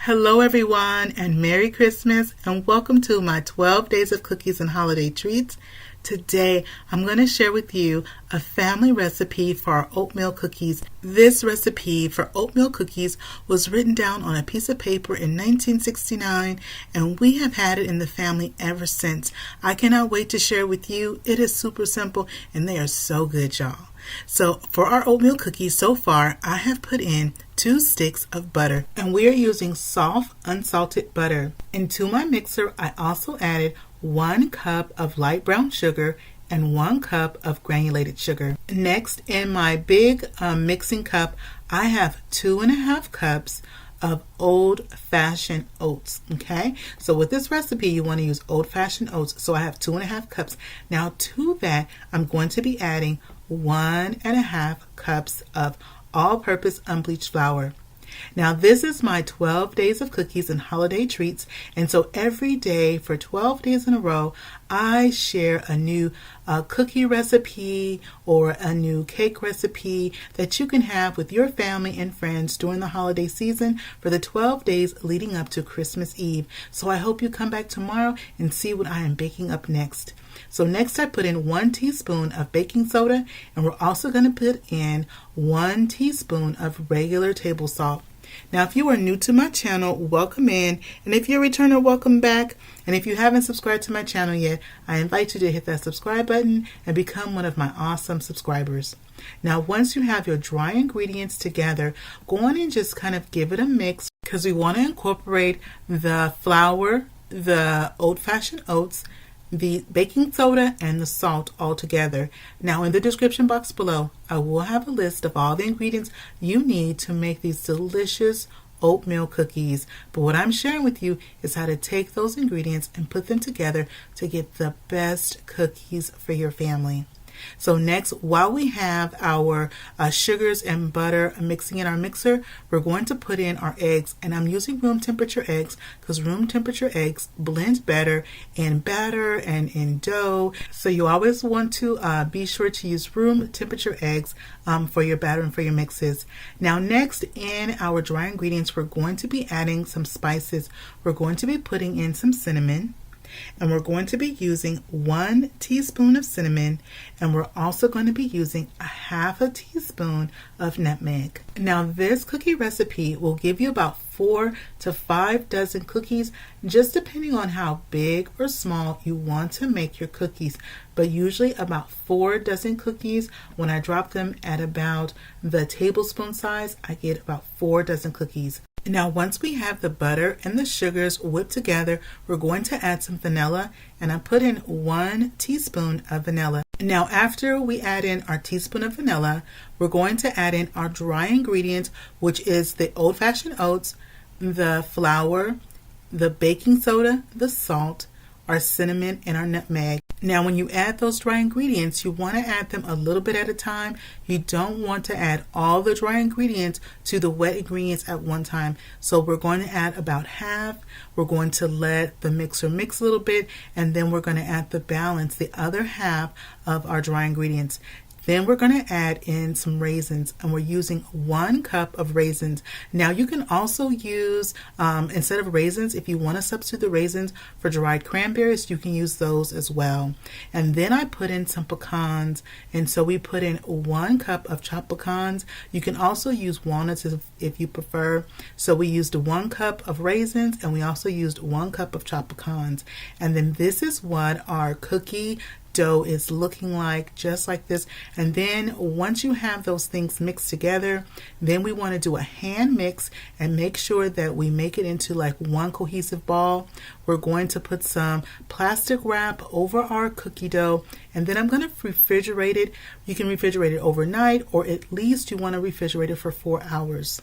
Hello everyone, and Merry Christmas, and welcome to my 12 days of cookies and holiday treats. Today I'm going to share with you a family recipe for our oatmeal cookies. This recipe for oatmeal cookies was written down on a piece of paper in 1969, and we have had it in the family ever since. I cannot wait to share with you. It is super simple and they are so good, y'all. So for our oatmeal cookies so far, I have put in 2 sticks of butter, and we are using soft unsalted butter. Into my mixer, I also added 1 cup of light brown sugar and 1 cup of granulated sugar. Next, in my big mixing cup, I have 2.5 cups of old-fashioned oats. Okay, so with this recipe you want to use old-fashioned oats, so I have 2.5 cups. Now to that I'm going to be adding 1.5 cups of all-purpose unbleached flour. Now this is my 12 days of cookies and holiday treats, and so every day for 12 days in a row I share a new cookie recipe or a new cake recipe that you can have with your family and friends during the holiday season for the 12 days leading up to Christmas Eve. So I hope you come back tomorrow and see what I am baking up next. So next I put in 1 teaspoon of baking soda, and we're also going to put in 1 teaspoon of regular table salt. Now if you are new to my channel, welcome in, and if you're a returner, welcome back. And if you haven't subscribed to my channel yet, I invite you to hit that subscribe button and become one of my awesome subscribers. Now once you have your dry ingredients together, go on and just kind of give it a mix, because we want to incorporate the flour, the old-fashioned oats, the baking soda, and the salt all together. Now in the description box below I will have a list of all the ingredients you need to make these delicious oatmeal cookies, but what I'm sharing with you is how to take those ingredients and put them together to get the best cookies for your family. So next, while we have our sugars and butter mixing in our mixer, we're going to put in our eggs, and I'm using room temperature eggs because room temperature eggs blend better in batter and in dough. So you always want to be sure to use room temperature eggs for your batter and for your mixes. Now next, in our dry ingredients, we're going to be adding some spices. We're going to be putting in some cinnamon, and we're going to be using 1 teaspoon of cinnamon, and we're also going to be using 1/2 teaspoon of nutmeg. Now this cookie recipe will give you about 4 to 5 dozen cookies, just depending on how big or small you want to make your cookies, but usually about 4 dozen cookies. When I drop them at about the tablespoon size, I get about 4 dozen cookies. Now once we have the butter and the sugars whipped together, we're going to add some vanilla, and I put in 1 teaspoon of vanilla. Now after we add in our teaspoon of vanilla, we're going to add in our dry ingredients, which is the old-fashioned oats, the flour, the baking soda, the salt, our cinnamon, and our nutmeg. Now when you add those dry ingredients, you want to add them a little bit at a time. You don't want to add all the dry ingredients to the wet ingredients at one time. So we're going to add about half. We're going to let the mixer mix a little bit, and then we're going to add the balance, the other half of our dry ingredients. Then we're going to add in some raisins, and we're using 1 cup of raisins. Now you can also use, instead of raisins, if you want to substitute the raisins for dried cranberries, you can use those as well. And then I put in some pecans, and so we put in 1 cup of chopped pecans. You can also use walnuts if you prefer. So we used 1 cup of raisins, and we also used 1 cup of chopped pecans. And then this is what our cookie dough is looking like, just like this. And then once you have those things mixed together, then we want to do a hand mix and make sure that we make it into like one cohesive ball. We're going to put some plastic wrap over our cookie dough, and then I'm going to refrigerate it. You can refrigerate it overnight, or at least you want to refrigerate it for 4 hours.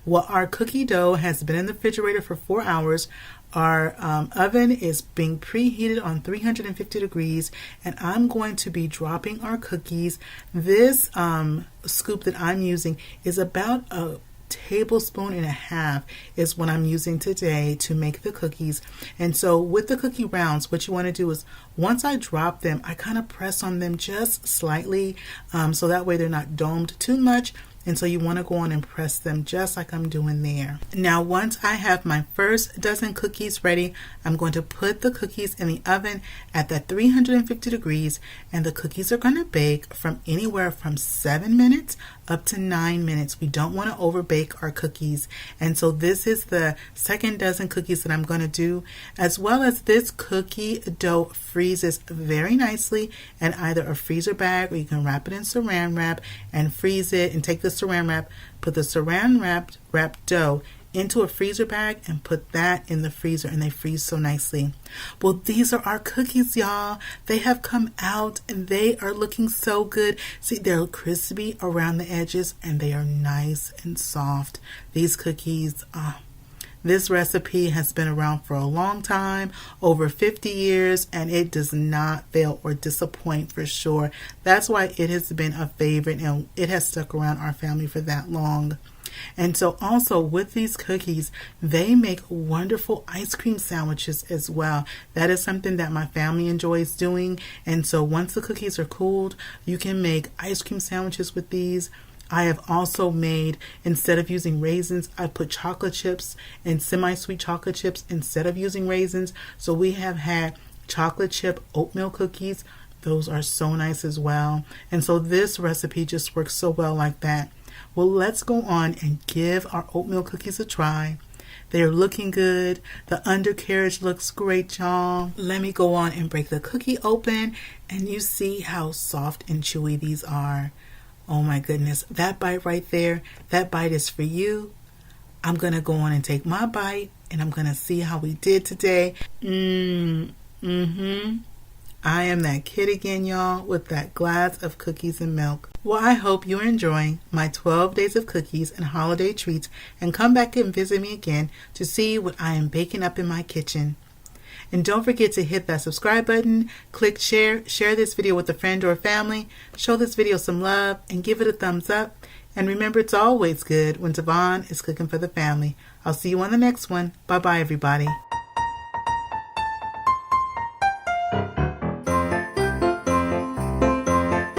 Well, our cookie dough has been in the refrigerator for 4 hours. Our oven is being preheated on 350 degrees, and I'm going to be dropping our cookies. This scoop that I'm using is about 1.5 tablespoons is what I'm using today to make the cookies. And so with the cookie rounds, what you want to do is once I drop them, I kind of press on them just slightly, so that way they're not domed too much, And so you want to go on and press them just like I'm doing there. Now, once I have my first dozen cookies ready, I'm going to put the cookies in the oven at that 350 degrees, and the cookies are going to bake from anywhere from 7 minutes up to 9 minutes. We don't want to over bake our cookies. And so this is the second dozen cookies that I'm going to do, as well as this cookie dough freezes very nicely in either a freezer bag, or you can wrap it in saran wrap and freeze it, and take the saran wrap, put the saran wrapped dough into a freezer bag and put that in the freezer, and they freeze so nicely. Well, these are our cookies, y'all. They have come out and they are looking so good. See, they're crispy around the edges and they are nice and soft. These cookies, this recipe has been around for a long time, over 50 years, and it does not fail or disappoint for sure. That's why it has been a favorite and it has stuck around our family for that long. And so also with these cookies, they make wonderful ice cream sandwiches as well. That is something that my family enjoys doing. And so once the cookies are cooled, you can make ice cream sandwiches with these. I have also made, instead of using raisins, I put chocolate chips and semi-sweet chocolate chips instead of using raisins. So we have had chocolate chip oatmeal cookies. Those are so nice as well. And so this recipe just works so well like that. Well, let's go on and give our oatmeal cookies a try. They are looking good. The undercarriage looks great, y'all. Let me go on and break the cookie open, and you see how soft and chewy these are. Oh my goodness, that bite right there, that bite is for you. I'm going to go on and take my bite, and I'm going to see how we did today. I am that kid again, y'all, with that glass of cookies and milk. Well, I hope you're enjoying my 12 days of cookies and holiday treats, and come back and visit me again to see what I am baking up in my kitchen. And don't forget to hit that subscribe button, click share this video with a friend or family, show this video some love, and give it a thumbs up. And remember, it's always good when Dyvonne is cooking for the family. I'll see you on the next one. Bye-bye, everybody.